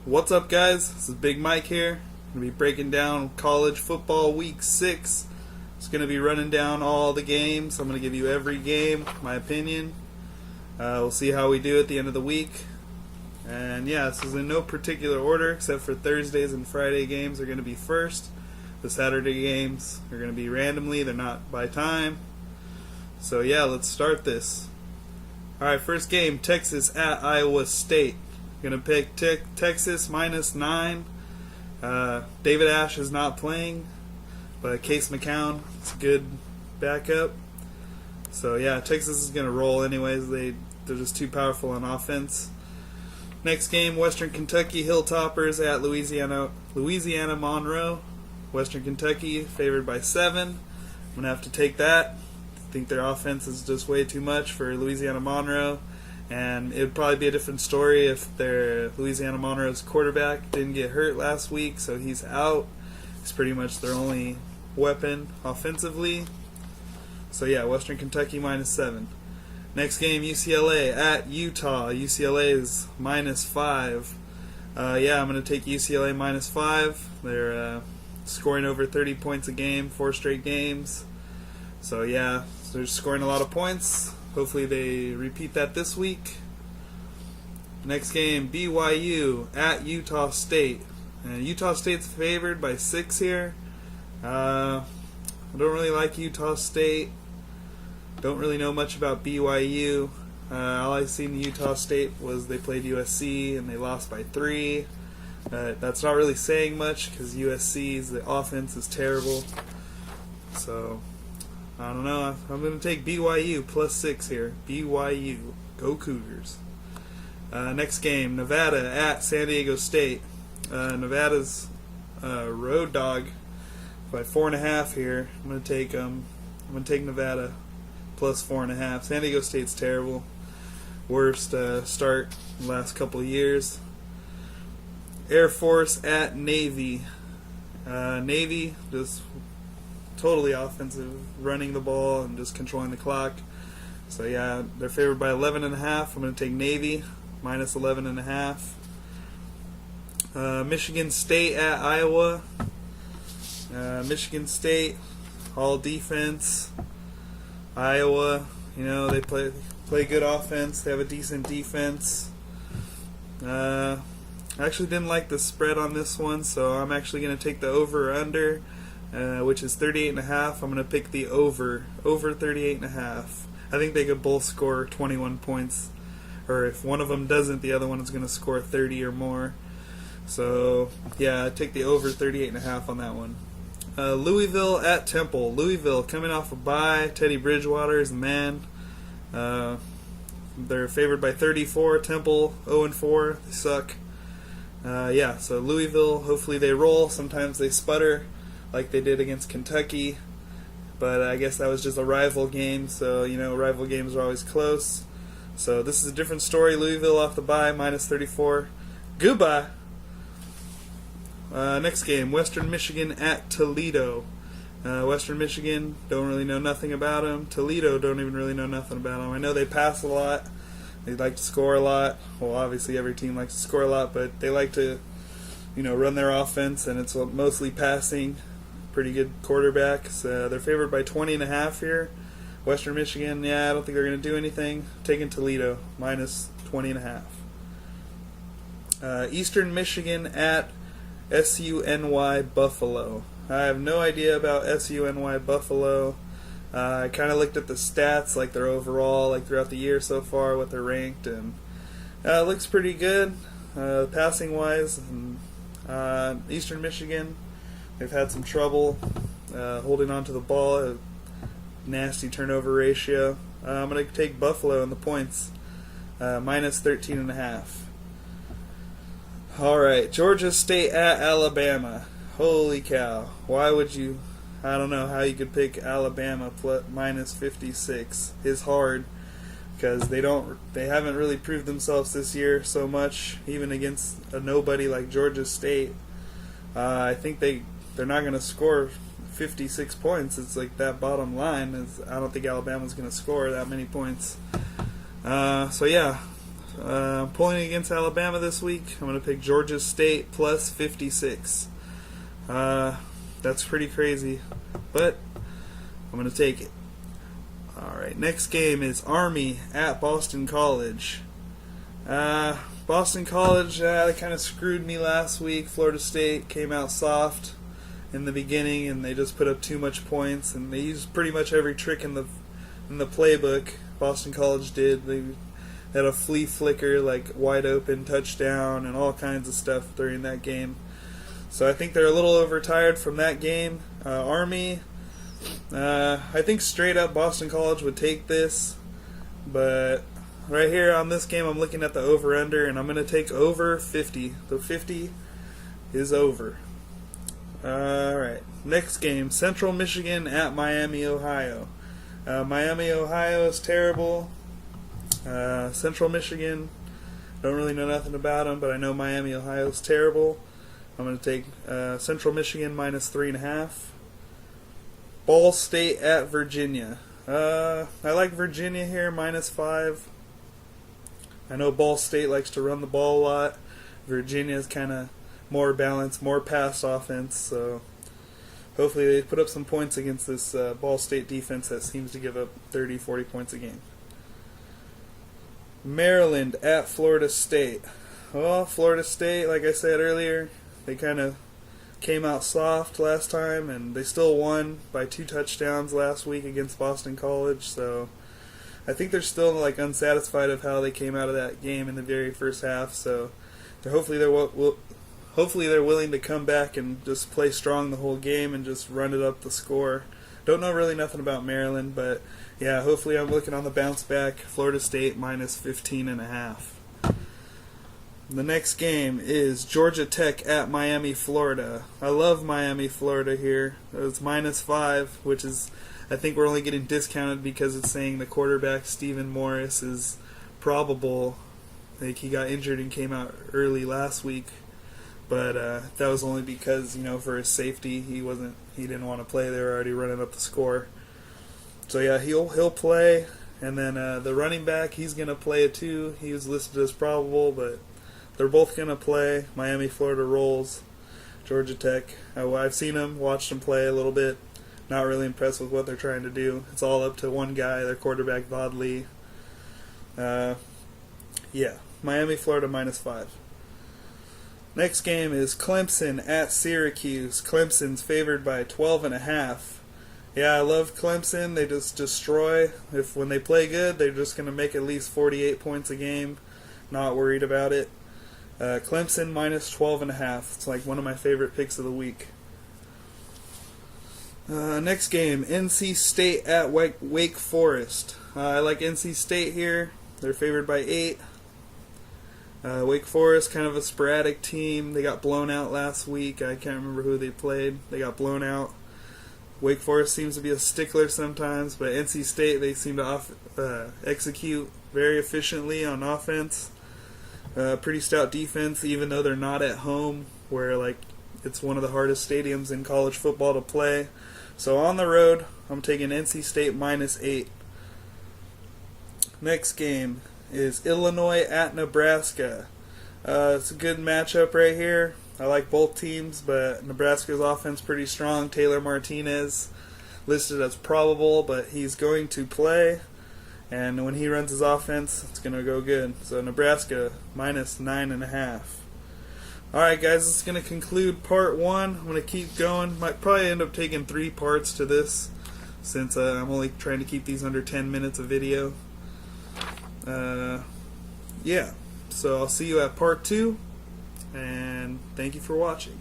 What's up, guys? This is Big Mike here. I'm going to be breaking down college football week 6. It's going to be running down all the games. I'm going to give you every game, my opinion. We'll see how we do at the end of the week. And yeah, this is in no particular order except for Thursdays and Friday games are going to be first. The Saturday games are going to be randomly. They're not by time. So yeah, let's start this. Alright, first game, Texas at Iowa State. Going to pick Texas -9. David Ash is not playing, but Case McCown is a good backup. So yeah, Texas is going to roll anyways. They're just too powerful on offense. Next game, Western Kentucky Hilltoppers at Louisiana Monroe. Western Kentucky favored by 7. I'm going to have to take that. I think their offense is just way too much for Louisiana Monroe. And it would probably be a different story if their Louisiana Monroe's quarterback didn't get hurt last week, so he's out. He's pretty much their only weapon offensively. So yeah, Western Kentucky -7. Next game, UCLA at Utah. UCLA is -5. Yeah, I'm going to take UCLA -5. They're scoring over 30 points a game, 4 straight games. So yeah, they're scoring a lot of points. Hopefully they repeat that this week. Next game, BYU at Utah State. Utah State's favored by 6 here. I don't really like Utah State. Don't really know much about BYU. All I've seen in Utah State was they played USC and they lost by 3. That's not really saying much because USC's the offense is terrible. So I don't know. I'm going to take BYU +6 here. BYU. Go Cougars. Next game, Nevada at San Diego State. Nevada's road dog by 4.5 here. I'm going to take them. I'm going to take Nevada +4.5. San Diego State's terrible. Worst start in the last couple of years. Air Force at Navy. Navy just totally offensive, running the ball and just controlling the clock. So yeah, they're favored by 11.5. I'm going to take Navy -11.5. Michigan State at Iowa. Michigan State, all defense. Iowa, they play good offense. They have a decent defense. I actually didn't like the spread on this one, so I'm actually going to take the over or under. Which is 38.5. I'm going to pick the over 38.5. I think they could both score 21 points. Or if one of them doesn't, the other one is going to score 30 or more. So, yeah, I take the over 38.5 on that one. Louisville at Temple. Louisville coming off a bye. Teddy Bridgewater is the man. They're favored by 34. Temple 0-4. They suck. Yeah, so Louisville, hopefully they roll. Sometimes they sputter, like they did against Kentucky, but I guess that was just a rival game, so rival games are always close. So this is a different story. Louisville off the bye, -34. Goodbye. Next game, Western Michigan at Toledo. Western Michigan, don't really know nothing about them. Toledo, don't even really know nothing about them. I know they pass a lot. They like to score a lot. Well, obviously every team likes to score a lot, but they like to, run their offense, and it's mostly passing. Pretty good quarterbacks. They're favored by 20.5 here. Western Michigan, yeah, I don't think they're going to do anything. Taking Toledo, -20.5. Eastern Michigan at SUNY Buffalo. I have no idea about SUNY Buffalo. I kind of looked at the stats, like their overall, like throughout the year so far, what they're ranked, and it looks pretty good, passing-wise. And Eastern Michigan, they've had some trouble holding on to the ball, a nasty turnover ratio. I'm going to take Buffalo in the points, -13.5. All right, Georgia State at Alabama. Holy cow. Why would you? I don't know how you could pick Alabama -56. It's hard because they haven't really proved themselves this year so much, even against a nobody like Georgia State. I think they're not going to score 56 points. It's like that bottom line. I don't think Alabama's going to score that many points. So yeah, I'm pulling against Alabama this week. I'm going to pick Georgia State plus 56. That's pretty crazy, but I'm going to take it. Alright, next game is Army at Boston College. Boston College, they kind of screwed me last week. Florida State came out soft in the beginning, and they just put up too much points, and they used pretty much every trick in the playbook. Boston College did. They had a flea flicker, like wide open touchdown, and all kinds of stuff during that game. So I think they're a little overtired from that game. Army, I think straight up Boston College would take this, but right here on this game I'm looking at the over-under, and I'm going to take over 50. The 50 is over. Alright, next game, Central Michigan at Miami, Ohio. Miami, Ohio is terrible. Central Michigan, don't really know nothing about them, but I know Miami, Ohio is terrible. I'm going to take Central Michigan minus 3.5. Ball State at Virginia. I like Virginia here, minus 5. I know Ball State likes to run the ball a lot. Virginia is kind of more balanced, more pass offense, so hopefully they put up some points against this Ball State defense that seems to give up 30, 40 points a game. Maryland at Florida State. Well, Florida State, like I said earlier, they kind of came out soft last time, and they still won by 2 touchdowns last week against Boston College, so I think they're still like unsatisfied of how they came out of that game in the very first half, so hopefully they're willing to come back and just play strong the whole game and just run it up the score. Don't know really nothing about Maryland, but yeah, hopefully I'm looking on the bounce back. Florida State minus 15.5. The next game is Georgia Tech at Miami, Florida. I love Miami, Florida here. It's minus 5, which is, I think we're only getting discounted because it's saying the quarterback Stephen Morris is probable. Like, he got injured and came out early last week, but that was only because, for his safety, he didn't want to play. They were already running up the score. So yeah, he'll play, and then the running back, he's gonna play it too. He was listed as probable, but they're both gonna play. Miami, Florida rolls. Georgia Tech, I've seen them, watched them play a little bit. Not really impressed with what they're trying to do. It's all up to one guy, their quarterback Vodley. Yeah, Miami, Florida minus 5. Next game is Clemson at Syracuse. Clemson's favored by 12.5. Yeah, I love Clemson. They just destroy. When they play good, they're just going to make at least 48 points a game. Not worried about it. Clemson minus 12.5. It's like one of my favorite picks of the week. Next game, NC State at Wake Forest. I like NC State here. They're favored by 8. Wake Forest, kind of a sporadic team. They got blown out last week. I can't remember who they played. They got blown out. Wake Forest seems to be a stickler sometimes, but NC State, they seem to execute very efficiently on offense. Pretty stout defense, even though they're not at home, where it's one of the hardest stadiums in college football to play. So on the road, I'm taking NC State minus 8. Next game is Illinois at Nebraska. It's a good matchup right here. I like both teams, but Nebraska's offense pretty strong. Taylor Martinez listed as probable, but he's going to play, and when he runs his offense, it's going to go good. So Nebraska minus 9.5. Alright guys, this is going to conclude part 1. I'm going to keep going. Might probably end up taking 3 parts to this, since I'm only trying to keep these under 10 minutes of video. Yeah, so I'll see you at part 2, and thank you for watching.